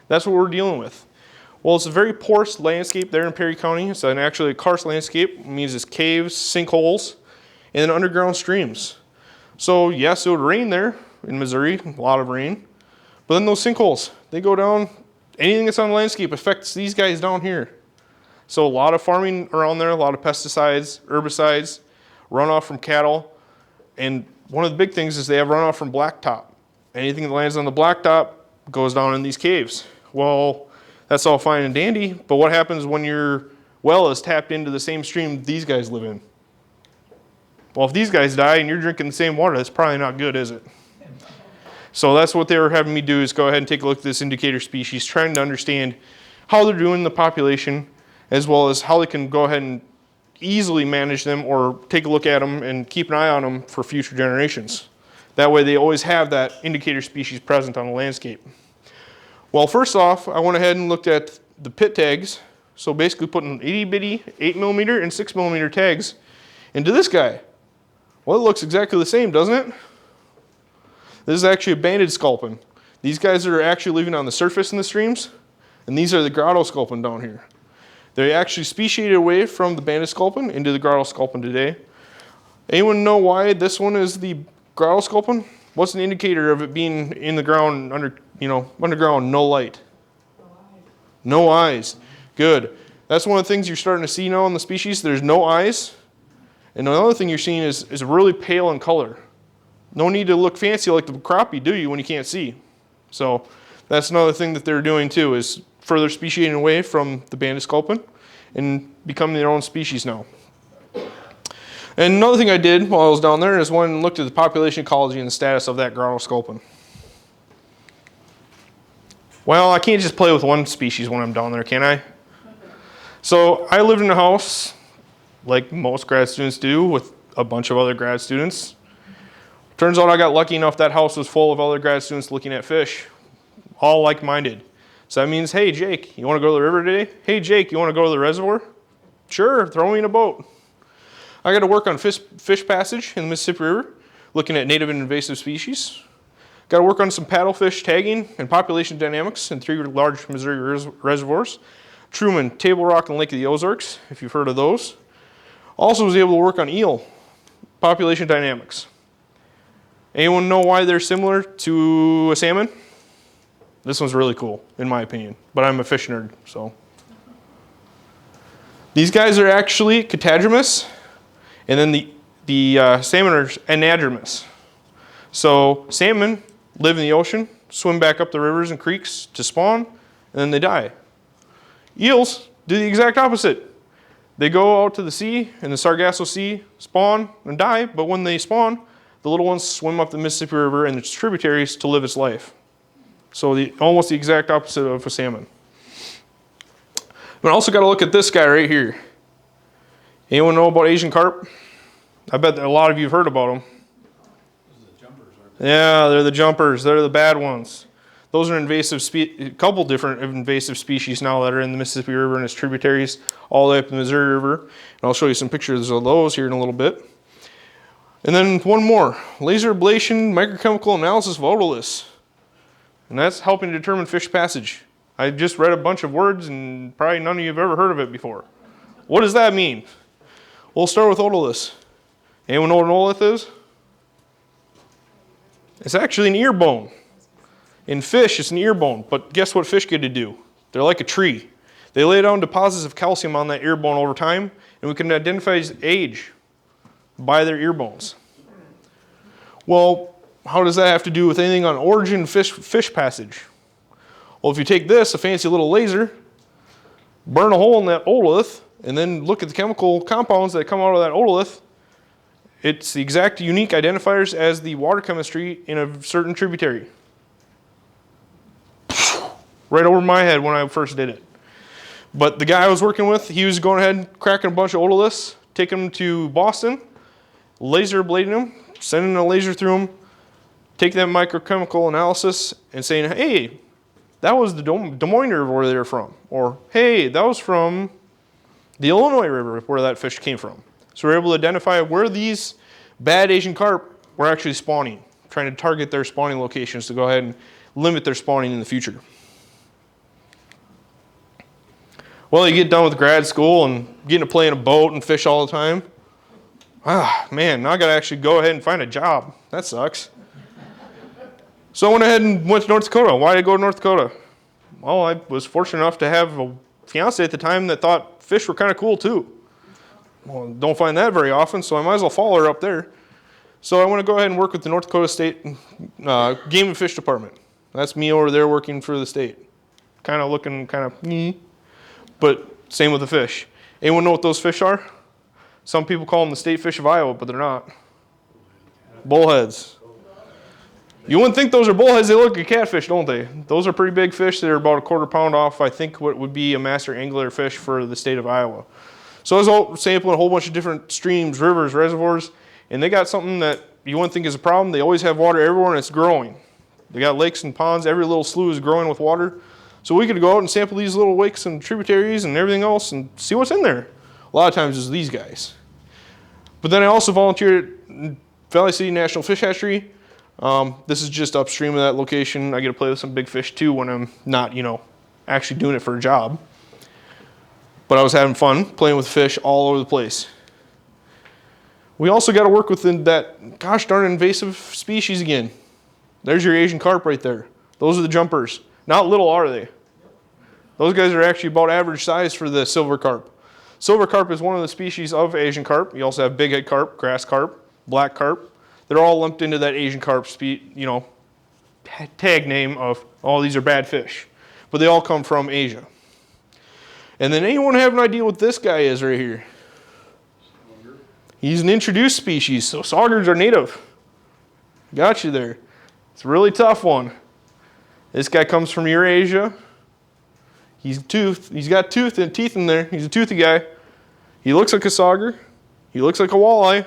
That's what we're dealing with. Well, it's a very porous landscape there in Perry County. It's actually a karst landscape. It means it's caves, sinkholes, and then underground streams. So yes, it would rain there in Missouri, a lot of rain. But then those sinkholes, they go down. Anything that's on the landscape affects these guys down here. So a lot of farming around there, a lot of pesticides, herbicides, runoff from cattle. And one of the big things is they have runoff from blacktop. Anything that lands on the blacktop goes down in these caves. Well, that's all fine and dandy, but what happens when your well is tapped into the same stream these guys live in? Well, if these guys die and you're drinking the same water, that's probably not good, is it? So that's what they were having me do, is go ahead and take a look at this indicator species, trying to understand how they're doing in the population, as well as how they can go ahead and easily manage them or take a look at them and keep an eye on them for future generations. That way they always have that indicator species present on the landscape. Well, first off, I went ahead and looked at the pit tags. So basically putting itty bitty 8mm and 6mm tags into this guy. Well, it looks exactly the same, doesn't it? This is actually a banded sculpin. These guys are actually living on the surface in the streams, and these are the grotto sculpin down here. They actually speciated away from the banded sculpin into the grotto sculpin today. Anyone know why this one is the grotto sculpin? What's an indicator of it being in the ground underground, no light? No eyes. Good. That's one of the things you're starting to see now in the species. There's no eyes. And another thing you're seeing is really pale in color. No need to look fancy like the crappie, do you, when you can't see? So that's another thing that they're doing too, is further speciating away from the banded sculpin and becoming their own species now. And another thing I did while I was down there is went and looked at the population ecology and the status of that grotto sculpin. Well, I can't just play with one species when I'm down there, can I? So I lived in a house, like most grad students do, with a bunch of other grad students. Turns out I got lucky enough that house was full of other grad students looking at fish, all like-minded. So that means, hey, Jake, you want to go to the river today? Hey, Jake, you want to go to the reservoir? Sure, throw me in a boat. I got to work on fish passage in the Mississippi River, looking at native and invasive species. Got to work on some paddlefish tagging and population dynamics in 3 large Missouri reservoirs. Truman, Table Rock, and Lake of the Ozarks, if you've heard of those. Also was able to work on eel population dynamics. Anyone know why they're similar to a salmon? This one's really cool, in my opinion, but I'm a fish nerd, so. These guys are actually catadromous, and then the salmon are anadromous. So salmon live in the ocean, swim back up the rivers and creeks to spawn, and then they die. Eels do the exact opposite. They go out to the sea, in the Sargasso Sea, spawn and die, but when they spawn, the little ones swim up the Mississippi River and its tributaries to live its life. So almost the exact opposite of a salmon. But also got to look at this guy right here. Anyone know about Asian carp? I bet that a lot of you have heard about them. Those are the jumpers, aren't they? Yeah, they're the jumpers. They're the bad ones. Those are a couple different invasive species now that are in the Mississippi River and its tributaries all the way up the Missouri River. And I'll show you some pictures of those here in a little bit. And then one more, laser ablation microchemical analysis of otoliths. And that's helping to determine fish passage. I just read a bunch of words and probably none of you have ever heard of it before. What does that mean? We'll start with otoliths. Anyone know what an otolith is? It's actually an ear bone. In fish, it's an ear bone, but guess what fish get to do? They're like a tree. They lay down deposits of calcium on that ear bone over time, and we can identify its age by their ear bones. Well, how does that have to do with anything on origin fish passage? Well, if you take this, a fancy little laser, burn a hole in that otolith, and then look at the chemical compounds that come out of that otolith, it's the exact unique identifiers as the water chemistry in a certain tributary. Right over my head when I first did it. But the guy I was working with, he was going ahead and cracking a bunch of otoliths, taking them to Boston, laser ablating them, sending a laser through them, taking that microchemical analysis and saying, hey, that was the Des Moines River where they're from. Or, hey, that was from the Illinois River where that fish came from. So we're able to identify where these bad Asian carp were actually spawning, trying to target their spawning locations to go ahead and limit their spawning in the future. Well, you get done with grad school and getting to play in a boat and fish all the time. Ah, man, now I got to actually go ahead and find a job. That sucks. So I went ahead and went to North Dakota. Why did I go to North Dakota? Well, I was fortunate enough to have a fiance at the time that thought fish were kind of cool too. Well, don't find that very often, so I might as well follow her up there. So I want to go ahead and work with the North Dakota State Game and Fish Department. That's me over there working for the state. Kind of looking kind of but same with the fish. Anyone know what those fish are? Some people call them the state fish of Iowa, but they're not. Bullheads. You wouldn't think those are bullheads. They look like catfish, don't they? Those are pretty big fish. They're about a quarter pound off, I think, what would be a master angler fish for the state of Iowa. So I was sampling a whole bunch of different streams, rivers, reservoirs, and they got something that you wouldn't think is a problem. They always have water everywhere, and it's growing. They got lakes and ponds. Every little slough is growing with water. So we could go out and sample these little lakes and tributaries and everything else and see what's in there. A lot of times it's these guys. But then I also volunteered at Valley City National Fish Hatchery. This is just upstream of that location. I get to play with some big fish too when I'm not, actually doing it for a job. But I was having fun playing with fish all over the place. We also got to work with that gosh darn invasive species again. There's your Asian carp right there. Those are the jumpers. Not little, are they? Those guys are actually about average size for the silver carp. Silver carp is one of the species of Asian carp. You also have bighead carp, grass carp, black carp. They're all lumped into that Asian carp tag name of, oh, these are bad fish. But they all come from Asia. And then anyone have an idea what this guy is right here? He's an introduced species, so saugers are native. Got you there. It's a really tough one. This guy comes from Eurasia. He's got teeth in there. He's a toothy guy. He looks like a sauger. He looks like a walleye.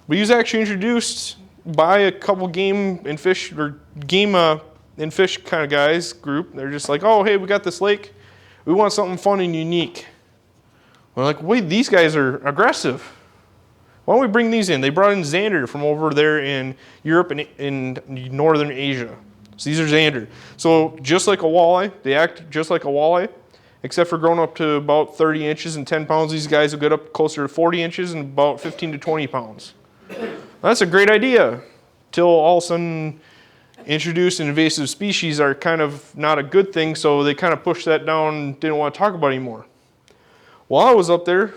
But he was actually introduced by a couple game and fish kind of guys group. They're just like, oh, hey, we got this lake. We want something fun and unique. We're like, wait, these guys are aggressive. Why don't we bring these in? They brought in Xander from over there in Europe and in northern Asia. So these are Xander. So just like a walleye, they act just like a walleye, except for growing up to about 30 inches and 10 pounds. These guys will get up closer to 40 inches and about 15 to 20 pounds. That's a great idea, till all of a sudden introduced and invasive species are kind of not a good thing, so they kind of pushed that down and didn't want to talk about it anymore. Well, I was up there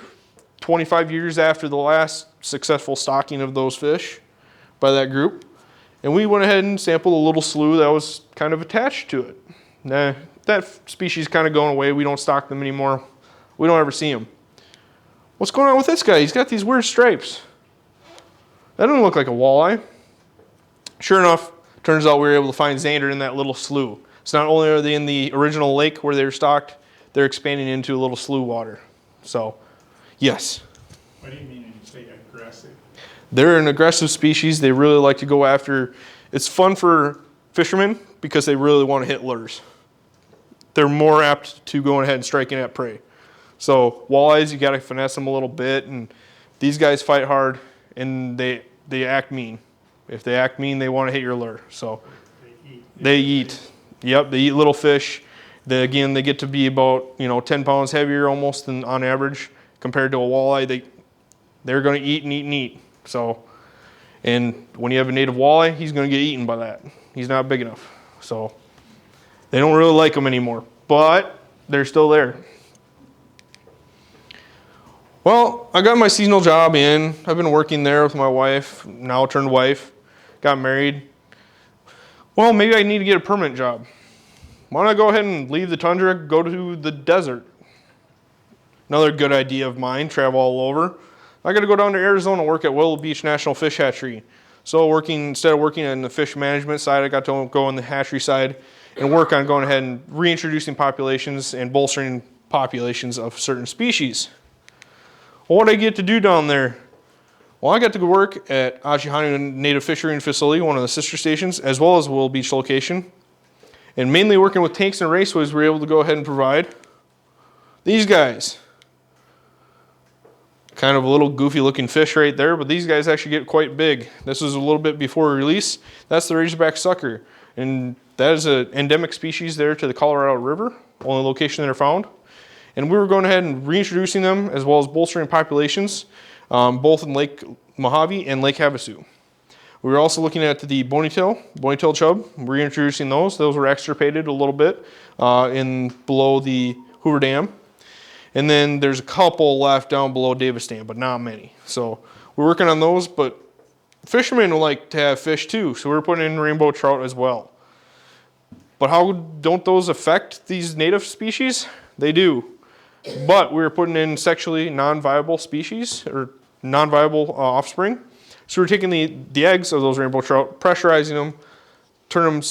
25 years after the last successful stocking of those fish by that group, and we went ahead and sampled a little slough that was kind of attached to it. Nah, that species is kind of going away. We don't stock them anymore. We don't ever see them. What's going on with this guy? He's got these weird stripes. That doesn't look like a walleye. Sure enough, turns out we were able to find Xander in that little slough. So not only are they in the original lake where they were stocked, they're expanding into a little slough water. So, yes. What do you mean when you say aggressive? They're an aggressive species. They really like to go after. It's fun for fishermen because they really want to hit lures. They're more apt to going ahead and striking at prey. So walleyes, you got to finesse them a little bit, and these guys fight hard, and they act mean. If they act mean, they want to hit your lure. So they eat. Yep, they eat little fish. They get to be about 10 pounds heavier almost than on average compared to a walleye. They're going to eat and eat and eat. So, and when you have a native walleye, he's going to get eaten by that. He's not big enough. So they don't really like them anymore, but they're still there. Well, I got my seasonal job in. I've been working there with my wife, now turned wife. Got married. Well, maybe I need to get a permanent job. Why don't I go ahead and leave the tundra, go to the desert? Another good idea of mine, travel all over. I got to go down to Arizona, work at Willow Beach National Fish Hatchery. So instead of working on the fish management side, I got to go on the hatchery side and work on going ahead and reintroducing populations and bolstering populations of certain species. Well, what did I get to do down there? Well, I got to go work at Achihanu Native Fishery Facility, one of the sister stations, as well as Willow Beach location. And mainly working with tanks and raceways, we were able to go ahead and provide these guys. Kind of a little goofy looking fish right there, but these guys actually get quite big. This is a little bit before release. That's the razorback sucker. And that is an endemic species there to the Colorado River, only location they're found. And we were going ahead and reintroducing them as well as bolstering populations, both in Lake Mojave and Lake Havasu. We were also looking at the bony-tailed chub, reintroducing those. Those were extirpated a little bit below the Hoover Dam. And then there's a couple left down below Davis Dam, but not many. So we're working on those, but fishermen would like to have fish too, so we're putting in rainbow trout as well. But how don't those affect these native species? They do. But we're putting in sexually non-viable species, or non-viable offspring. So we're taking the eggs of those rainbow trout, pressurizing them, turn them